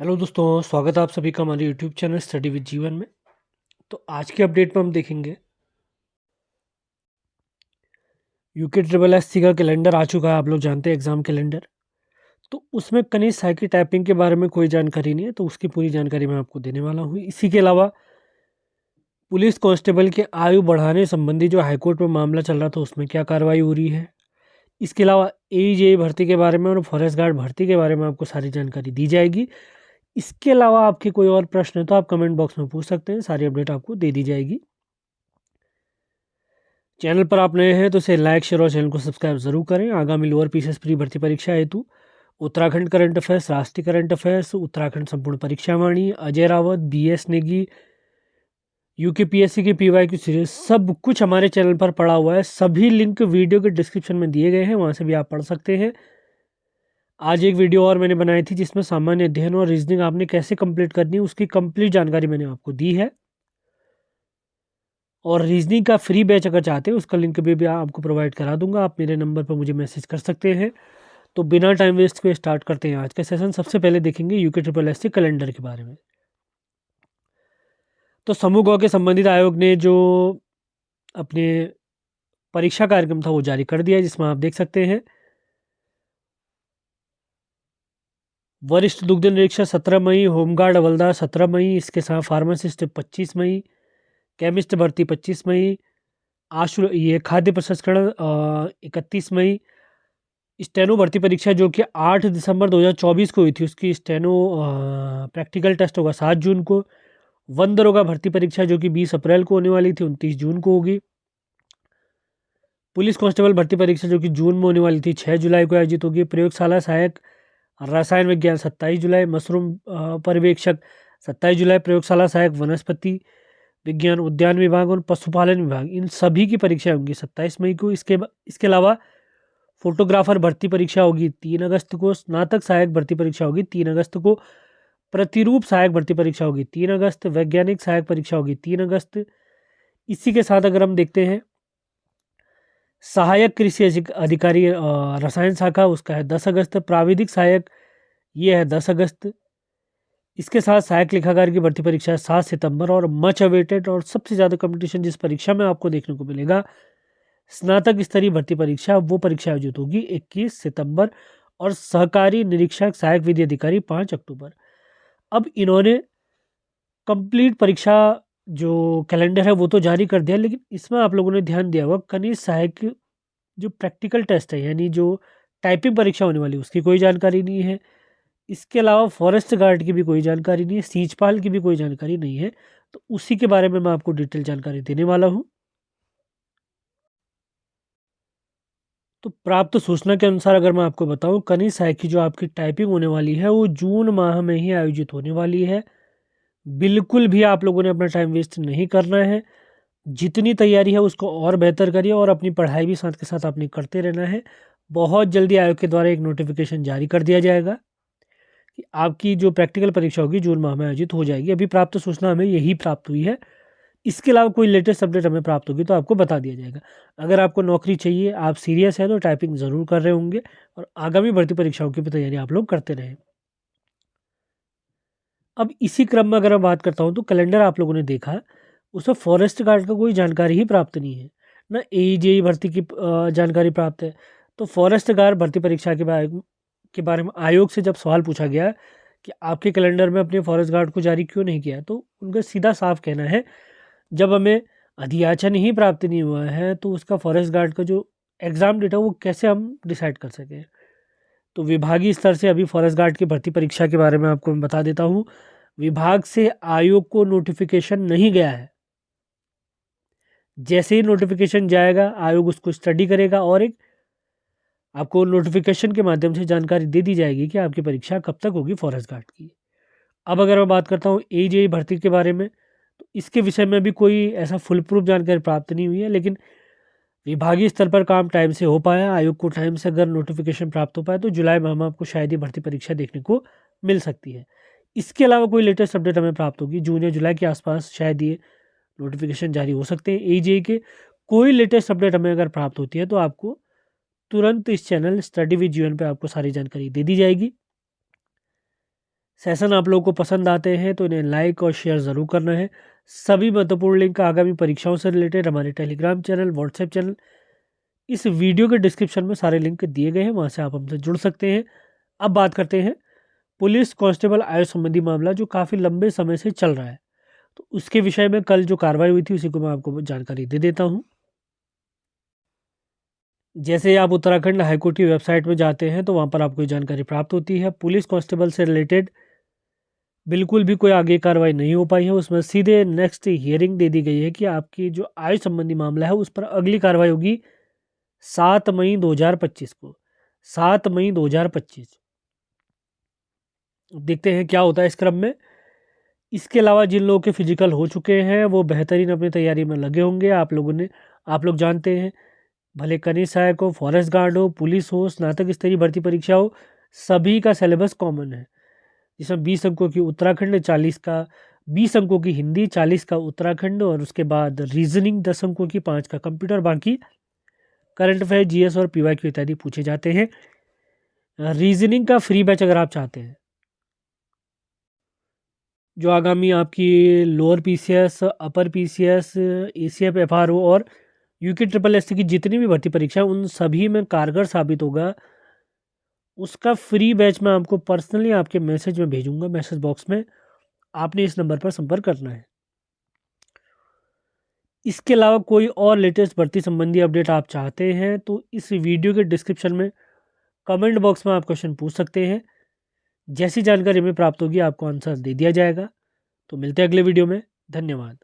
Hello दोस्तों, स्वागत है आप सभी का हमारे यूट्यूब चैनल स्टडी विद जीवन में। तो आज के अपडेट में हम देखेंगे यूके ट्रिपल एस सी का कैलेंडर आ चुका है। आप लोग जानते हैं एग्ज़ाम कैलेंडर। तो उसमें कनिष्ठ सहायक की टाइपिंग के बारे में कोई जानकारी नहीं है, तो उसकी पूरी जानकारी मैं आपको देने वाला हूँ। इसी के अलावा पुलिस कांस्टेबल की आयु बढ़ाने संबंधी जो हाईकोर्ट में मामला चल रहा था, उसमें क्या कार्रवाई हो रही है। इसके अलावा एईजे भर्ती के बारे में और फॉरेस्ट गार्ड भर्ती के बारे में आपको सारी जानकारी दी जाएगी। इसके अलावा आपके कोई और प्रश्न है तो आप कमेंट बॉक्स में पूछ सकते हैं, सारी अपडेट आपको दे दी जाएगी। चैनल पर आप नए हैं तो इसे लाइक, शेयर और चैनल को सब्सक्राइब जरूर करें। आगामी लोअर पीसीएस प्री भर्ती परीक्षा हेतु उत्तराखंड करंट अफेयर्स, राष्ट्रीय करंट अफेयर्स, उत्तराखंड संपूर्ण परीक्षावाणी, अजय रावत, बीएस नेगी, यूकेपीएससी की पीवाईक्यू सीरीज, सब कुछ हमारे चैनल पर पड़ा हुआ है। सभी लिंक वीडियो के डिस्क्रिप्शन में दिए गए हैं, वहां से भी आप पढ़ सकते हैं। आज एक वीडियो और मैंने बनाई थी जिसमें सामान्य अध्ययन और रीजनिंग आपने कैसे कंप्लीट करनी है उसकी कंप्लीट जानकारी मैंने आपको दी है। और रीजनिंग का फ्री बैच अगर चाहते हैं उसका लिंक भी आपको प्रोवाइड करा दूंगा। आप मेरे नंबर पर मुझे मैसेज कर सकते हैं। तो बिना टाइम वेस्ट के स्टार्ट करते हैं आज का सेशन। सबसे पहले देखेंगे UK triple S C calendar के बारे में। तो समूह ग के संबंधित आयोग ने जो अपने परीक्षा कार्यक्रम था वो जारी कर दिया है, जिसमें आप देख सकते हैं वरिष्ठ दुग्ध निरीक्षक 17 मई, होमगार्ड हवलदार 17 मई, इसके साथ फार्मासिस्ट 25 मई, केमिस्ट भर्ती 25 मई, आशु ये खाद्य प्रसंस्करण 31 मई, स्टेनो भर्ती परीक्षा जो कि 8 दिसंबर 2024 को हुई थी, उसकी स्टेनो प्रैक्टिकल टेस्ट होगा 7 जून को। वन दरोगा भर्ती परीक्षा जो कि 20 अप्रैल को होने वाली थी, 29 जून को होगी। पुलिस कांस्टेबल भर्ती परीक्षा जो कि जून में होने वाली थी, 6 जुलाई को आयोजित होगी। प्रयोगशाला सहायक रसायन विज्ञान 27 जुलाई, मशरूम पर्यवेक्षक 27 जुलाई, प्रयोगशाला सहायक वनस्पति विज्ञान उद्यान विभाग और पशुपालन विभाग, इन सभी की परीक्षा होंगी 27 मई को। इसके अलावा फोटोग्राफर भर्ती परीक्षा होगी 3 अगस्त को। स्नातक सहायक भर्ती परीक्षा होगी 3 अगस्त को। प्रतिरूप सहायक भर्ती परीक्षा होगी 3 अगस्त। वैज्ञानिक सहायक परीक्षा होगी 3 अगस्त। इसी के साथ अगर हम देखते हैं सहायक कृषि अधिकारी रसायन शाखा, उसका है 10 अगस्त। प्राविधिक सहायक ये है 10 अगस्त। इसके साथ सहायक लेखाकार की भर्ती परीक्षा है 7 सितंबर। और मच अवेटेड और सबसे ज़्यादा कंपटीशन जिस परीक्षा में आपको देखने को मिलेगा, स्नातक स्तरीय भर्ती परीक्षा, वो परीक्षा आयोजित होगी 21 सितंबर। और सहकारी निरीक्षक सहायक विधि अधिकारी 5 अक्टूबर। अब इन्होंने कंप्लीट परीक्षा जो कैलेंडर है वो तो जारी कर दिया, लेकिन इसमें आप लोगों ने ध्यान दिया होगा कनिष्ठ सहायक जो प्रैक्टिकल टेस्ट है, यानी जो टाइपिंग परीक्षा होने वाली है, उसकी कोई जानकारी नहीं है। इसके अलावा फॉरेस्ट गार्ड की भी कोई जानकारी नहीं है, सींचपाल की भी कोई जानकारी नहीं है। तो उसी के बारे में मैं आपको डिटेल जानकारी देने वाला हूँ। तो प्राप्त सूचना के अनुसार अगर मैं आपको बताऊं, कनिष्ठ सहायक की जो आपकी टाइपिंग होने वाली है वो जून माह में ही आयोजित होने वाली है। बिल्कुल भी आप लोगों ने अपना टाइम वेस्ट नहीं करना है। जितनी तैयारी है उसको और बेहतर करिए और अपनी पढ़ाई भी साथ के साथ आपने करते रहना है। बहुत जल्दी आयोग के द्वारा एक नोटिफिकेशन जारी कर दिया जाएगा कि आपकी जो प्रैक्टिकल परीक्षा होगी जून माह में आयोजित हो जाएगी। अभी प्राप्त सूचना हमें यही प्राप्त हुई है। इसके अलावा कोई लेटेस्ट अपडेट हमें प्राप्त होगी तो आपको बता दिया जाएगा। अगर आपको नौकरी चाहिए, आप सीरियस है तो टाइपिंग ज़रूर कर रहे होंगे और आगामी भर्ती परीक्षाओं की भी तैयारी आप लोग करते रहें। अब इसी क्रम में अगर मैं बात करता हूँ तो कैलेंडर आप लोगों ने देखा, उसमें फॉरेस्ट गार्ड का कोई जानकारी ही प्राप्त नहीं है ना। एईजेई भर्ती की जानकारी प्राप्त है। तो फॉरेस्ट गार्ड भर्ती परीक्षा के बारे में आयोग से जब सवाल पूछा गया कि आपके कैलेंडर में अपने फॉरेस्ट गार्ड को जारी क्यों नहीं किया, तो उनका सीधा साफ कहना है जब हमें अधियाचन ही प्राप्त नहीं हुआ है तो उसका फॉरेस्ट गार्ड का जो एग्ज़ाम डेट है वो कैसे हम डिसाइड कर सकें। तो विभागीय स्तर से अभी फॉरेस्ट गार्ड की भर्ती परीक्षा के बारे में आपको मैं बता देता हूँ। विभाग से आयोग को नोटिफिकेशन नहीं गया है। जैसे ही नोटिफिकेशन जाएगा आयोग उसको स्टडी करेगा और एक आपको नोटिफिकेशन के माध्यम से जानकारी दे दी जाएगी कि आपकी परीक्षा कब तक होगी फॉरेस्ट गार्ड की। अब अगर मैं बात करता हूँ एजेई भर्ती के बारे में, तो इसके विषय में भी कोई ऐसा फुल प्रूफ जानकारी प्राप्त नहीं हुई है, लेकिन विभागीय स्तर पर काम टाइम से हो पाया। आयोग को टाइम से अगर नोटिफिकेशन प्राप्त हो पाए तो जुलाई माह में आपको शायद ही भर्ती परीक्षा देखने को मिल सकती है। इसके अलावा कोई लेटेस्ट अपडेट हमें प्राप्त होगी जून या जुलाई के आसपास, शायद ये नोटिफिकेशन जारी हो सकते हैं एजेई के। कोई लेटेस्ट अपडेट हमें अगर प्राप्त होती है तो आपको तुरंत इस चैनल स्टडी विद जीवन पे आपको सारी जानकारी दे दी जाएगी। सेशन आप लोगों को पसंद आते हैं तो इन्हें लाइक और शेयर ज़रूर करना है। सभी महत्वपूर्ण लिंक आगामी परीक्षाओं से रिलेटेड हमारे टेलीग्राम चैनल, व्हाट्सएप चैनल, इस वीडियो के डिस्क्रिप्शन में सारे लिंक दिए गए हैं, वहाँ से आप हमसे जुड़ सकते हैं। अब बात करते हैं पुलिस कांस्टेबल आयु संबंधी मामला जो काफ़ी लंबे समय से चल रहा है, तो उसके विषय में कल जो कार्रवाई हुई थी उसी को मैं आपको जानकारी दे देता हूँ। जैसे आप उत्तराखंड हाईकोर्ट की वेबसाइट में जाते हैं तो वहाँ पर आपको ये जानकारी प्राप्त होती है। पुलिस कांस्टेबल से रिलेटेड बिल्कुल भी कोई आगे कार्रवाई नहीं हो पाई है, उसमें सीधे नेक्स्ट हियरिंग दे दी गई है कि आपकी जो आयु संबंधी मामला है उस पर अगली कार्रवाई होगी 7 मई 2025 को। 7 मई 2025 देखते हैं क्या होता है इस क्रम में। इसके अलावा जिन लोगों के फिजिकल हो चुके हैं वो बेहतरीन अपनी तैयारी में लगे होंगे। आप लोग जानते हैं, भले कनिष्ठ सहायक हो, फॉरेस्ट गार्ड हो, पुलिस हो, स्नातक स्तरीय भर्ती परीक्षा हो, सभी का सिलेबस कॉमन है, जिसमें 20 अंकों की उत्तराखंड, 40 का 20 अंकों की हिंदी, 40 का उत्तराखंड और उसके बाद रीजनिंग 10 अंकों की, 5 का कंप्यूटर, बाकी करंट अफेयर, जीएस और पीवाईक्यू इत्यादि पूछे जाते हैं। रीजनिंग का फ्री बैच अगर आप चाहते हैं, जो आगामी आपकी lower PCS, upper PCS, ACF, FRO और यूके ट्रिपल एससी की जितनी भी भर्ती परीक्षा उन सभी में कारगर साबित होगा, उसका फ्री बैच मैं आपको पर्सनली आपके मैसेज में भेजूंगा, मैसेज बॉक्स में। आपने इस नंबर पर संपर्क करना है। इसके अलावा कोई और लेटेस्ट भर्ती संबंधी अपडेट आप चाहते हैं तो इस वीडियो के डिस्क्रिप्शन में कमेंट बॉक्स में आप क्वेश्चन पूछ सकते हैं। जैसी जानकारी हमें प्राप्त होगी आपको आंसर दे दिया जाएगा। तो मिलते हैं अगले वीडियो में। धन्यवाद।